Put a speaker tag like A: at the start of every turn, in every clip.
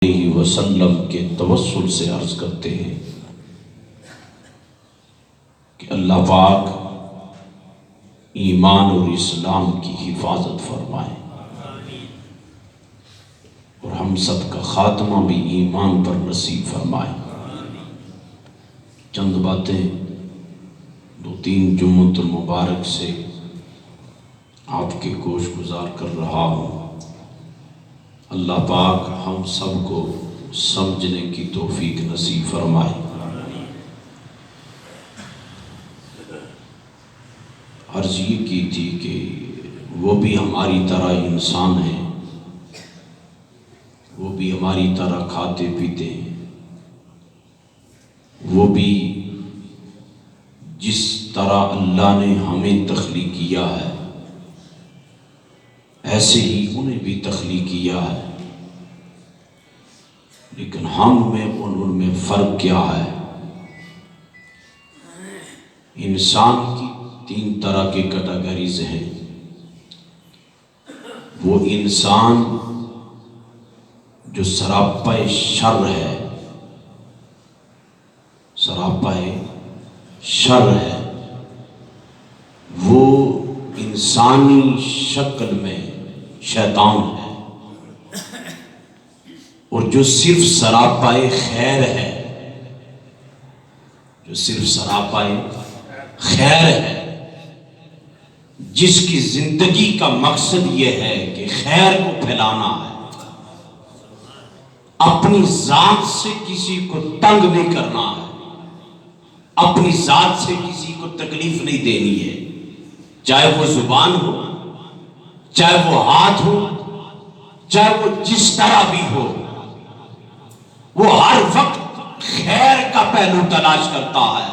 A: علیہ وسلم کے توسل سے عرض کرتے ہیں کہ اللہ پاک ایمان اور اسلام کی حفاظت فرمائے اور ہم سب کا خاتمہ بھی ایمان پر نصیب فرمائے۔ چند باتیں دو تین جمعۃ المبارک سے آپ کے گوش گزار کر رہا ہوں۔ اللہ پاک ہم سب کو سمجھنے کی توفیق نصیب فرمائے۔ عرض یہ کی تھی کہ وہ بھی ہماری طرح انسان ہیں، وہ بھی ہماری طرح کھاتے پیتے ہیں، وہ بھی جس طرح اللہ نے ہمیں تخلیق کیا ہے ایسے ہی انہیں بھی تخلیق کیا ہے، لیکن ہم میں ان میں فرق کیا ہے؟ انسان کی تین طرح کے کیٹیگریز ہیں۔ وہ انسان جو سراپا شر ہے، سراپا شر ہے، وہ انسانی شکل میں شیطان ہے، اور جو صرف سراپا خیر ہے، جو صرف سراپا خیر ہے، جس کی زندگی کا مقصد یہ ہے کہ خیر کو پھیلانا ہے، اپنی ذات سے کسی کو تنگ نہیں کرنا ہے، اپنی ذات سے کسی کو تکلیف نہیں دینی ہے، چاہے وہ زبان ہو، چاہے وہ ہاتھ ہو، چاہے وہ جس طرح بھی ہو، وہ ہر وقت خیر کا پہلو تلاش کرتا ہے۔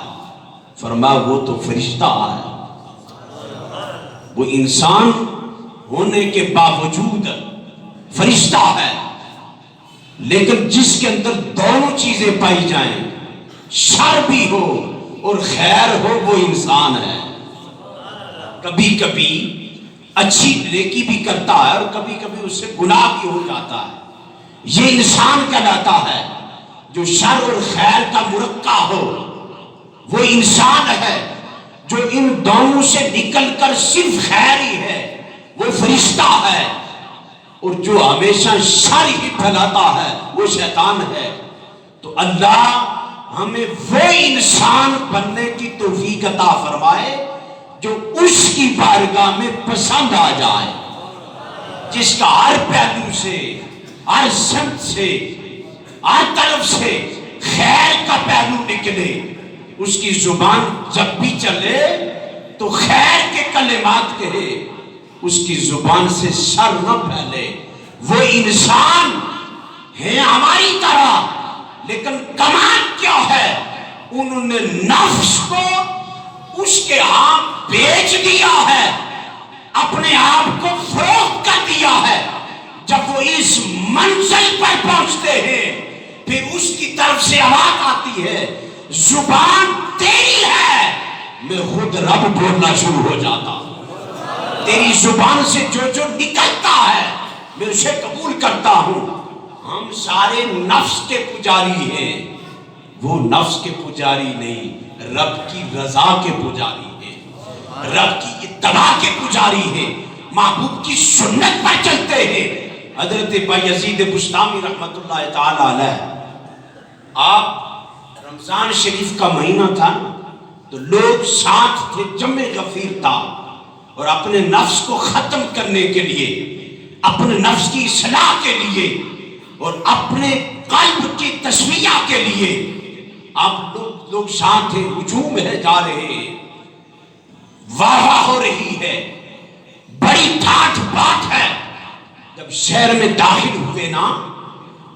A: فرمایا وہ تو فرشتہ ہے، وہ انسان ہونے کے باوجود فرشتہ ہے، لیکن جس کے اندر دونوں چیزیں پائی جائیں، شر بھی ہو اور خیر ہو، وہ انسان ہے۔ کبھی کبھی اچھی نیکی بھی کرتا ہے اور کبھی کبھی اس سے گناہ بھی ہو جاتا ہے، یہ انسان کہلاتا ہے۔ جو شر اور خیر کا مرکب ہو وہ انسان ہے، جو ان دونوں سے نکل کر صرف خیر ہی ہے وہ فرشتہ ہے، اور جو ہمیشہ شر ہی پھیلاتا ہے وہ شیطان ہے۔ تو اللہ ہمیں وہ انسان بننے کی توفیق عطا فرمائے جو اس کی بارگاہ میں پسند آ جائے، جس کا ہر پہلو سے، ہر سمت سے، ہر طرف سے خیر کا پہلو نکلے، اس کی زبان جب بھی چلے تو خیر کے کلمات کہے، اس کی زبان سے شر نہ پھیلے۔ وہ انسان ہے ہماری طرح، لیکن کمال کیا ہے؟ انہوں نے نفس کو اس کے ہاں بیچ دیا ہے، اپنے آپ کو فروخت کر دیا ہے۔ جب وہ اس منزل پر پہنچتے ہیں پھر اس کی طرف سے آواز آتی ہے، زبان تیری ہے، میں خود رب بولنا شروع ہو جاتا ہوں۔ تیری زبان سے جو جو نکلتا ہے میں اسے قبول کرتا ہوں۔ ہم سارے نفس کے پجاری ہیں، وہ نفس کے پجاری نہیں، رب کی رضا کے پجاری ہیں، رب کی اتباع کے پجاری ہیں، محبوب کی سنت پر چلتے ہیں۔ حضرت بایزید بسطامی رحمت اللہ تعالی علیہ، آپ رمضان شریف کا مہینہ تھا تو لوگ ساتھ تھے، جمع غفیر تھا، اور اپنے نفس کو ختم کرنے کے لیے، اپنے نفس کی اصلاح کے لیے اور اپنے قلب کی تسویہ کے لیے آپ لوگ ساتھ تھے، ہجوم ہے جا رہے ہیں، واہ واہ ہو رہی ہے، بڑی ٹھاٹھ بات ہے۔ جب شہر میں داخل ہوئے نا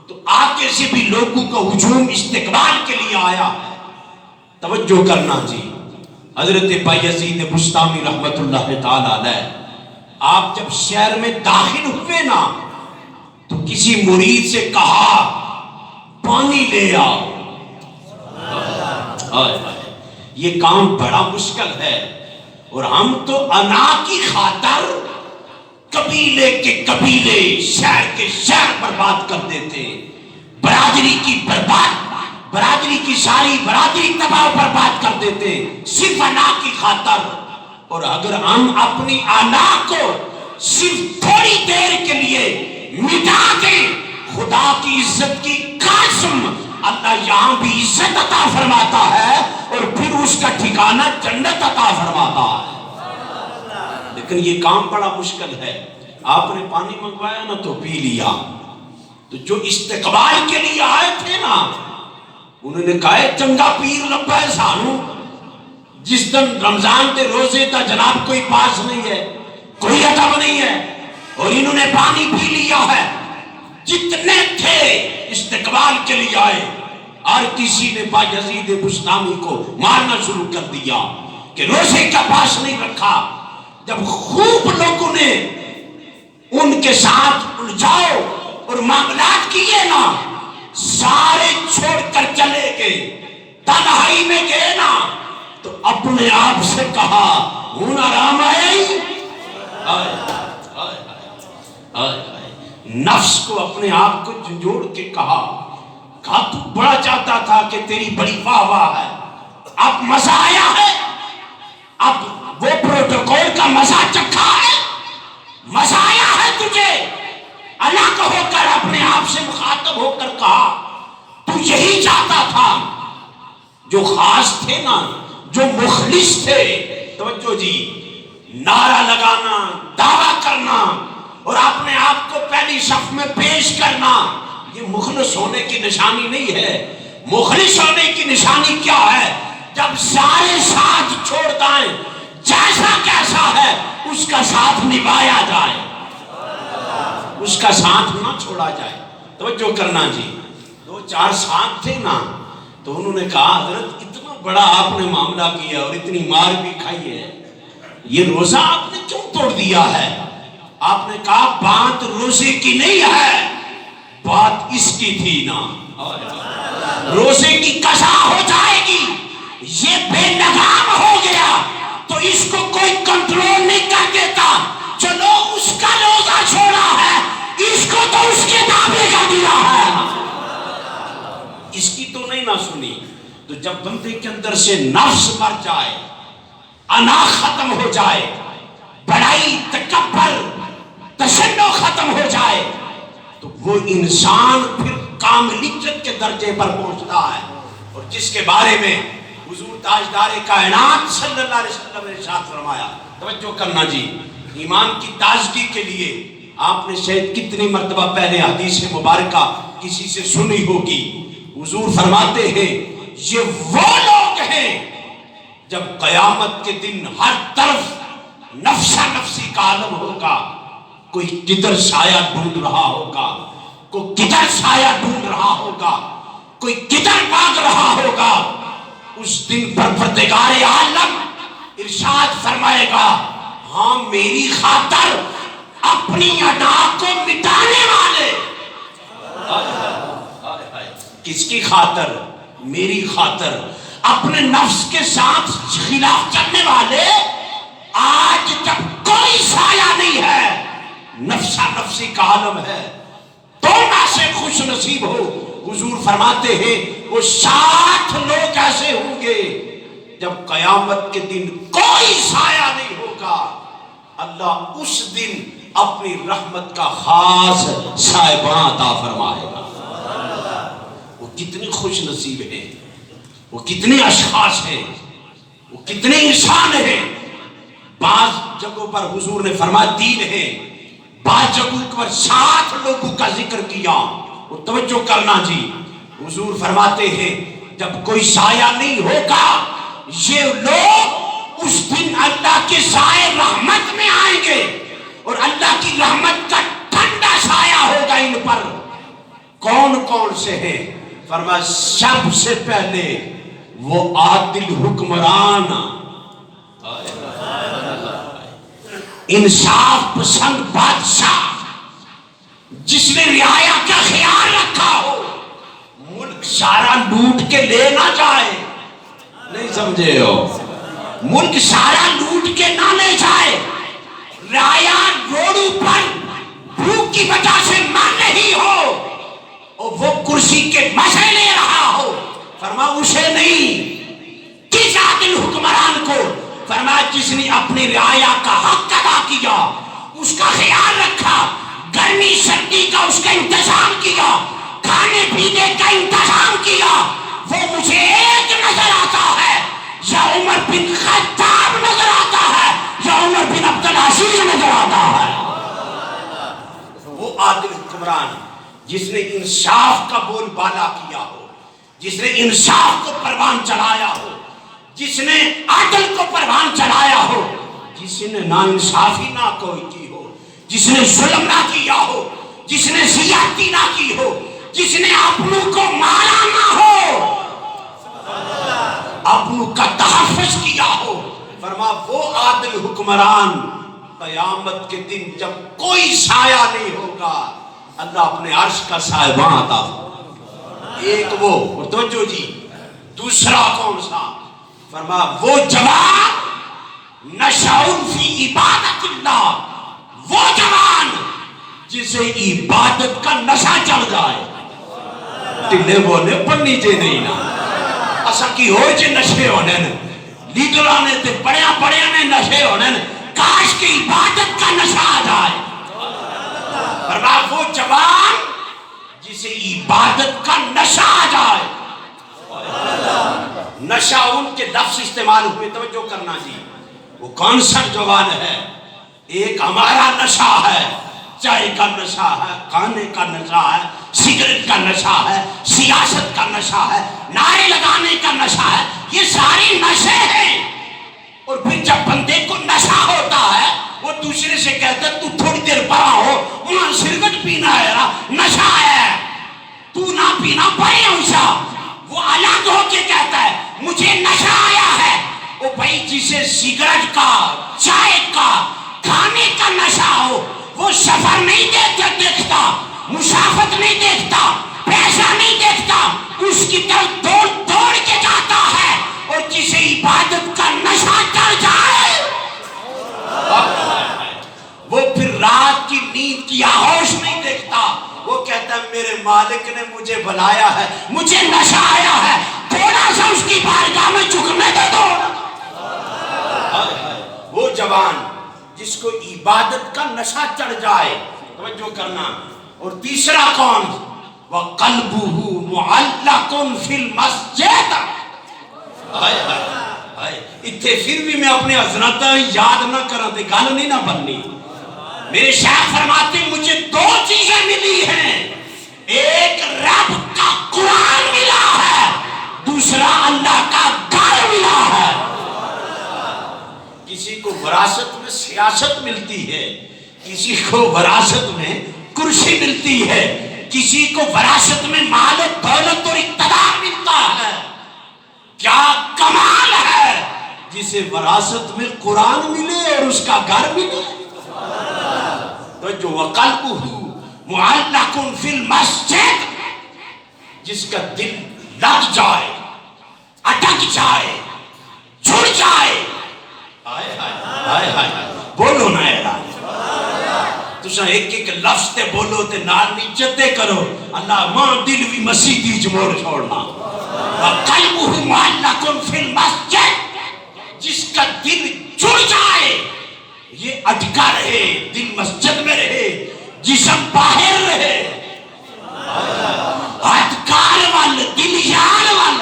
A: تو آگے سے بھی لوگوں کا ہجوم استقبال کے لیے آیا ہے۔ توجہ کرنا جی، حضرت بایزید بسطامی رحمت اللہ تعالی علیہ، آپ جب شہر میں داخل ہوئے نا تو کسی مرید سے کہا پانی لے آؤ۔ یہ کام بڑا مشکل ہے، اور ہم تو انا کی خاطر قبیلے کے قبیلے، شہر کے شہر برباد کر دیتے، برادری کی ساری برادری تباہ و برباد کر دیتے صرف انا کی خاطر. اور اگر ہم اپنی انا کو صرف تھوڑی دیر کے لیے مٹا دیں، خدا کی عزت کی قسم اللہ یہاں بھی عزت عطا فرماتا ہے اور پھر اس کا ٹھکانہ جنت عطا فرماتا ہے. لیکن یہ کام بڑا مشکل ہے. آپ نے پانی منگوایا نا تو پی لیا. تو جو استقبال کے لیے آئے تھے نا انہوں نے کہا چنگا پیر لبا ہے سانو، جس دن رمضان کے روزے تا جناب کوئی پاس نہیں ہے، کوئی ادب نہیں ہے، اور انہوں نے پانی پی لیا ہے. جتنے تھے استقبال کے لیے آئے، اور کسی نے بایزید بستامی کو مارنا شروع کر دیا کہ روزے کا پاس نہیں رکھا. جب خوب لوگوں نے ان کے ساتھ الجھاؤ اور معاملات کیے نا، سارے چھوڑ کر چلے گئے، تنہائی میں گئے نا، تو اپنے آپ سے کہا ہوں آرام آئے. نفس کو اپنے آپ کو جھنجھوڑ کے کہا تو بڑا چاہتا تھا کہ تیری بڑی واہ واہ ہے، اب مزہ آیا ہے، اب وہ پروٹوکول کا مزہ چکھا ہے، مزہ آیا ہے تجھے. اللہ کا ہو کر اپنے آپ سے مخاطب ہو کر کہا تو یہی چاہتا تھا. جو خاص تھے نا، جو مخلص تھے، توجہ جی، نعرہ لگانا، دعویٰ کرنا اور اپنے آپ کو پہلی صف میں پیش کرنا، یہ مخلص ہونے کی نشانی نہیں ہے. مخلص ہونے کی نشانی کیا ہے؟ جب سارے ساتھ چھوڑ دائیں، جیسا کیسا ہے اس کا ساتھ نبھایا جائے، اس کا ساتھ نہ چھوڑا جائے. توجہ کرنا جی. 2-4 ساتھ تھے نا، تو انہوں نے کہا حضرت اتنا بڑا آپ نے معاملہ کیا اور اتنی مار بھی کھائی ہے، یہ روزہ آپ نے کیوں توڑ دیا ہے؟ آپ نے کہا بات روزے کی نہیں ہے، بات اس کی تھی نا. روزے کی قضا ہو جائے گی، یہ بے لگام ہو گیا تو اس کو کوئی کنٹرول نہیں کر دیتا. چلو اس کا روزہ چھوڑا ہے، اس کو تو اس کے دعوے کا دیا ہے، اس کی تو نہیں نہ سنی. تو جب بندے کے اندر سے نفس مر جائے، انا ختم ہو جائے، بڑائی، تکبر، تشنع ختم ہو جائے، تو وہ انسان پھر کاملیت کے درجے پر پہنچتا ہے. اور جس کے بارے میں حضور تاجدار کائنات صلی اللہ علیہ وسلم نے ارشاد فرمایا. توجہ کرنا جی. ایمان کی تازگی کے لیے آپ نے شاید کتنی مرتبہ پہلے حدیث مبارکہ کسی سے سنی ہوگی. حضور فرماتے ہیں یہ وہ لوگ ہیں جب قیامت کے دن ہر طرف نفسا نفسی کا عالم ہوگا، کوئی کدھر سایہ ڈھونڈ رہا ہوگا، کوئی کدھر سایہ ڈھونڈ رہا ہوگا، کوئی کدھر بھاگ رہا ہوگا. اس دن پروردگار عالم ارشاد فرمائے گا ہاں میری خاطر اپنی ادا کو مٹانے والے. کس کی خاطر؟ میری خاطر. اپنے نفس کے ساتھ خلاف چلنے والے، آج جب کوئی سایہ نہیں ہے، نفسا نفسی کا عالم ہے، تو نہ سے خوش نصیب ہو. حضور فرماتے ہیں وہ 60 لوگ ایسے ہوں گے جب قیامت کے دن کوئی سایہ نہیں ہوگا، اللہ اس دن اپنی رحمت کا خاص سائبان عطا فرمائے گا. وہ کتنے خوش نصیب ہیں، وہ کتنے اشخاص ہیں، وہ کتنے انسان ہیں. بعض جگہوں پر حضور نے فرمایا 3 ہیں، بعض جگہوں پر 60 لوگوں کا ذکر کیا. وہ توجہ کرنا جی. حضور فرماتے ہیں جب کوئی سایہ نہیں ہوگا، یہ لوگ اس دن اللہ کے سائے رحمت میں آئیں گے اور اللہ کی رحمت کا ٹھنڈا سایہ ہوگا ان پر. کون کون سے ہیں؟ فرمایا سب سے پہلے وہ عادل حکمران، انصاف پسند بادشاہ، جس نے رعایا کا خیال رکھا ہو، ملک سارا لوٹ کے لے نہ جائے. نہیں سمجھے ہو؟ ملک سارا لوٹ کے نہ لے جائے، رعایا روڈوں پر بھوک کی وجہ سے مر رہی ہو اور وہ کرسی کے مزے لے رہا ہو، فرما اسے نہیں، کس عادل حکمران کو، فرما جس نے اپنی رعایا کا حق ادا کیا، اس کا خیال رکھا، گرمی سردی کا اس کا انتظام کیا، کھانے پینے کا انتظام کیا، وہ مجھے ایک نظر آتا ہے، یا عمر بن خطاب نظر آتا ہے یا عمر بن عبدالعزیز نظر آتا ہے۔ وہ عادل حکمران جس نے انصاف کا بول بالا کیا ہو، جس نے انصاف کو پروان چڑھایا ہو، جس نے عدل کو پروان چڑھایا ہو، جس نے ناانصافی نہ کوئی کی ہو، جس نے ظلم نہ کیا ہو، جس نے زیادتی نہ کی ہو، جس نے اپنوں کو مارا نہ ہو، اپنوں کا تحفظ کیا ہو، فرما وہ عادل حکمران قیامت کے دن جب کوئی سایہ نہیں ہوگا، اللہ اپنے عرش کا سائبان عطا فرمائے۔ ایک وہ توجہ جی، دوسرا کون سا؟ فرما وہ جوان نشأ فی عبادت اللہ، وہ جوان جسے عبادت کا نشہ چڑھ جائے، ٹلے بولے پر نیچے نہیں نا، ایسا کی ہوئے چھے نشے ہونے لیڈرانے تے بڑیاں بڑیاں نے نشے ہونے، کاش کی عبادت کا نشہ آ جائے۔ فرما وہ جوان جسے عبادت کا نشہ آ جائے۔ نشہ ان کے لفظ استعمال ہوئے، توجہ کرنا جی، وہ کون سا جوان ہے؟ ایک ہمارا نشہ ہے، چائے کا نشہ ہے، کھانے کا نشہ ہے، سگریٹ کا نشہ ہے، سیاست کا نشہ ہے، نعرے لگانے کا نشہ ہے، یہ ساری نشے ہیں۔ اور پھر جب بندے کو نشہ ہوتا ہے، وہ دوسرے سے کہتا ہے تو تھوڑی دیر پڑا ہو، وہاں سگریٹ پینا ہے، نشہ ہے، تو نہ پینا پڑے ہمیشہ۔ وہ الگ ہو کے کہتا ہے مجھے نشہ آیا ہے۔ وہ بھائی جسے سگریٹ کا، چائے کا، کھانے کا نشہ ہو، وہ سفر نہیں دیکھتا، مسافت نہیں دیکھتا، پیسہ نہیں دیکھتا، اس کی طرف دوڑ دوڑ کے جاتا ہے۔ اور جسے عبادت کا نشہ چڑھ جائے، وہ پھر رات کی نیند کی آغوش نہیں دیکھتا، وہ کہتا ہے میرے مالک نے مجھے بلایا ہے، مجھے نشہ آیا ہے، تھوڑا سا اس کی بارگاہ میں جھکنے دے دو۔ وہ جوان جس کو عبادت کا نشہ چڑھ جائے، توجہ کرنا۔ اور تیسرا کون؟ وَقَلْبُهُ مُعَلَّقٌ فِي الْمَسْجِدِ۔ اتھے پھر بھی میں اپنے حضرت یاد نہ کرا دے، گل نہیں نہ بننی۔ میرے شیخ فرماتے مجھے دو چیزیں ملی ہیں، ایک رب کا قرآن ملا ہے، دوسرا اللہ کا گھر ملا ہے۔ کسی کو وراثت میں سیاست ملتی ہے، کسی کو وراثت میں کرسی ملتی ہے، کسی کو وراثت میں مال و دولت اور اقتدار ملتا ہے۔ کیا کمال ہے جسے وراثت میں قرآن ملے اور اس کا گھر ملے۔ تو جو وَقَلْبُهُ مُعَلَّقٌ فِي الْمَسْجِدِ، جس کا دل لگ جائے، اٹک جائے، جھڑ جائے، بولو نا اعلان، تسا ایک ایک لفظ تے بولو تے نال نیچتے کرو، اللہ ماں دل بھی مسیحی جمور چھوڑنا۔ وَقَلْبُهُ مُعَلَّقٌ فِي الْمَسْجِدِ، جس کا دل جڑ جائے، یہ اٹکا رہے، دل مسجد میں رہے، جسم باہر رہے، ہتھکار وال، دل یار وال،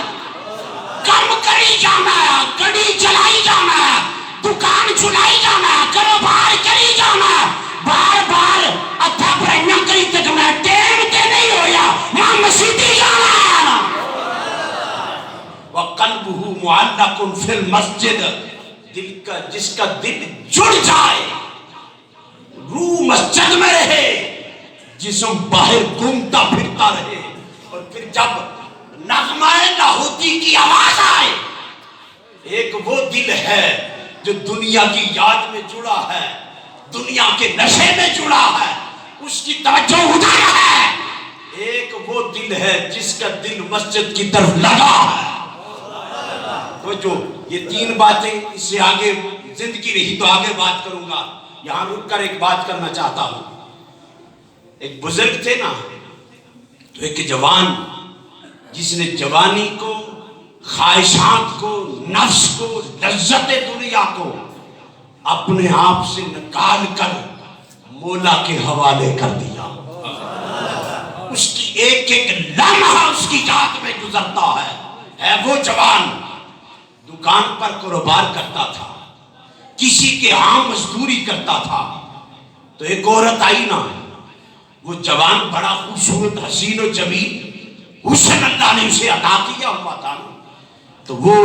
A: کم کری جانا ہے، گڑی چلائی جانا ہے، دکان چلائی جانا ہے، کاروبار کری جانا ہے، بار بار اتھا برائیاں کری تک میں ٹیم تے نہیں ہویا، ماں مسیدی جانا ہے۔ وَقَلْبُهُ مُعَلَّقٌ فِي الْمَسْجِدِ، دل کا جس کا دل جڑ جائے، روح مسجد میں رہے، جسم باہر گھومتا پھرتا رہے، اور پھر جب نغمہ لاہوتی کی آواز آئے، ایک وہ دل ہے جو دنیا کی یاد میں جڑا ہے، دنیا کے نشے میں جڑا ہے، اس کی توجہ ادھر ہے۔ ایک وہ دل ہے جس کا دل مسجد کی طرف لگا ہے۔ تو جو یہ تین باتیں، اس سے آگے زندگی رہی تو آگے بات کروں گا، یہاں رک کر ایک بات کرنا چاہتا ہوں۔ ایک بزرگ تھے نا، تو ایک جوان جس نے جوانی کو، خواہشات کو، نفس کو، لذت دنیا کو اپنے آپ سے نکال کر مولا کے حوالے کر دیا، اس کی ایک ایک لمحہ اس کی یاد میں گزرتا ہے وہ جوان دکان پر کاروبار کرتا تھا، کسی کے ہاں مزدوری کرتا تھا، تو ایک عورت آئی نا، وہ جوان بڑا خوبصورت حسین و جمیل حسن اللہ نے اسے عطا کیا ہوا تھا، تو وہ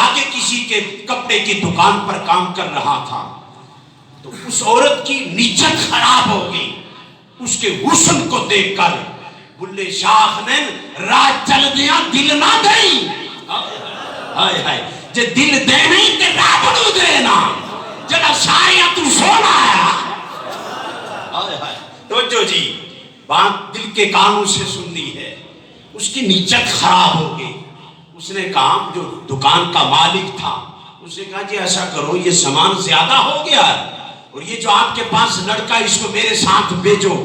A: آگے کسی کے کپڑے کی دکان پر کام کر رہا تھا، تو اس عورت کی نیت خراب ہو گئی اس کے حسن کو دیکھ کر، بلے شاخ نے راہ چل دیا دل نہ دیں، ہائے ہائے جے دل دے نہیں تے راہ بڑو دینا، جڑا ساریاں تو سونا آیا، ہائے ہائے توجہ جی، بات دل کے کانوں سے سننی ہے۔ اس کی نیت خراب ہو گئی، اس نے کہا جو دکان کا مالک تھا اس نے کہا جی ایسا کرو، یہ سامان زیادہ ہو گیا ہے اور یہ جو آپ کے پاس لڑکا اس کو میرے ساتھ بھیجو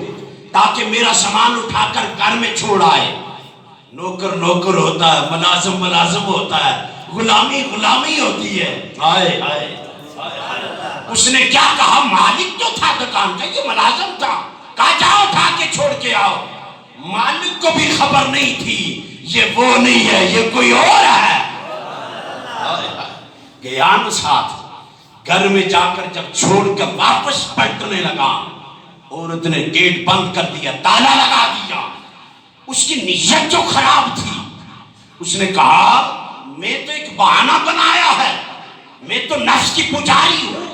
A: تاکہ میرا سامان اٹھا کر گھر میں چھوڑ آئے۔ نوکر نوکر ہوتا ہے، ملازم ملازم ہوتا ہے، غلامی غلامی ہوتی ہے، ہائے ہائے۔ اس نے کیا کہا، مالک جو تھا دکان کا، یہ ملازم تھا، کہا جاؤ اٹھا کے چھوڑ کے آؤ۔ مالک کو بھی خبر نہیں تھی یہ وہ نہیں ہے، یہ کوئی اور ہے۔ گیا نا ساتھ، گھر میں جا کر جب چھوڑ کر واپس پلٹنے لگا، عورت نے گیٹ بند کر دیا، تالا لگا دیا۔ اس کی نیت جو خراب تھی، اس نے کہا میں تو ایک بہانہ بنایا ہے، میں تو نفس کی پجاری ہوں،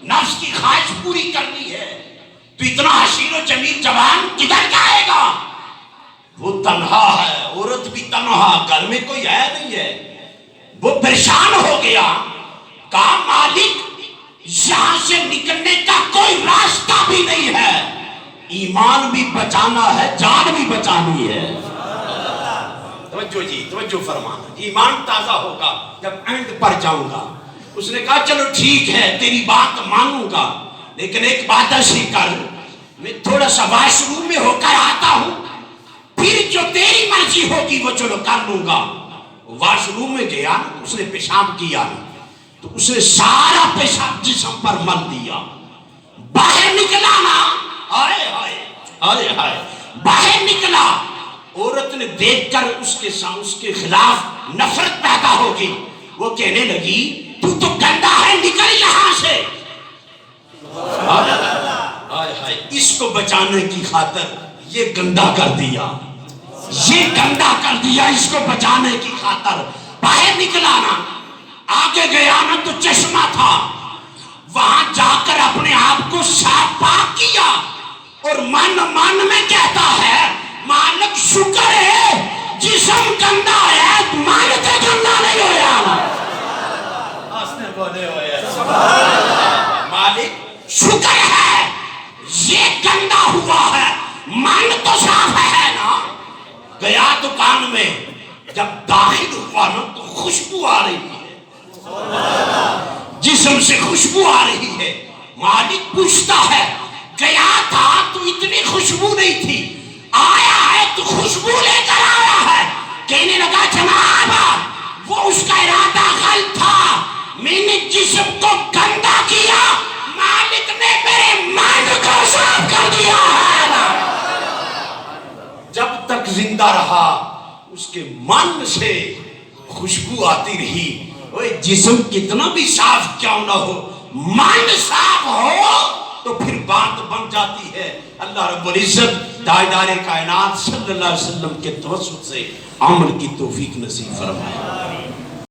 A: نفس کی خواہش پوری کرنی ہے، تو اتنا حسین و جمیل جوان کدھر جائے گا؟ وہ تنہا ہے، عورت بھی تنہا، گھر میں کوئی ہے نہیں ہے۔ وہ پریشان ہو گیا، کہا مالک یہاں سے نکلنے کا کوئی راستہ بھی نہیں ہے، ایمان بھی بچانا ہے، جان بھی بچانی ہے۔ توجہ جی، توجہ فرمانا، ایمان تازہ ہوگا جب اینڈ پر جاؤں گا۔ اس نے کہا چلو ٹھیک ہے تیری بات مانوں گا، لیکن ایک بات ایسی کر، میں تھوڑا سا واش روم میں ہو کر آتا ہوں، پھر جو تیری مرضی ہوگی وہ چلو کر لوں گا۔ واش روم میں گیا، اس نے پیشاب کیا تو اس نے سارا پیشاب جسم پر مل دیا، باہر نکلا نا، ہائے ہائے ہائے ہائے، باہر نکلا، عورت نے دیکھ کر اس کے خلاف نفرت پیدا ہو گئی، وہ کہنے لگی تو گندا ہے، نکل یہاں سے۔ ہائے ہائے، اس کو بچانے کی خاطر یہ گندا کر دیا، یہ گندا کر دیا، اس کو بچانے کی خاطر باہر نکلا نا، آگے گیا نا تو چشمہ تھا، وہاں جا کر اپنے آپ کو صاف پاک کیا اور من میں کہتا ہے مالک شکر ہے جسم گندا ہے، من تے گندا نہیں ہویا۔ مالک شکر ہے یہ گندا ہوا ہے، من تو صاف ہے نا۔ گیا دکان میں، جب داخل ہوا نا تو خوشبو آ رہی ہے، جسم سے خوشبو آ رہی ہے۔ مالک پوچھتا ہے گیا تھا تو اتنی خوشبو نہیں تھی، آیا ہے تو خوشبو لے کر آیا ہے۔ کہنے لگا جناب وہ اس کا ارادہ غلط تھا، میں نے جسم کو گندا کیا، مالک نے میرے من کو صاف کر دیا ہے۔ جب تک زندہ رہا اس کے من سے خوشبو آتی رہی۔ جسم کتنا بھی صاف کیوں نہ ہو، من صاف ہو تو پھر بات بن جاتی ہے۔ اللہ رب العزت تاجدار کائنات صلی اللہ علیہ وسلم کے توسط سے عمل کی توفیق نصیب فرمائے۔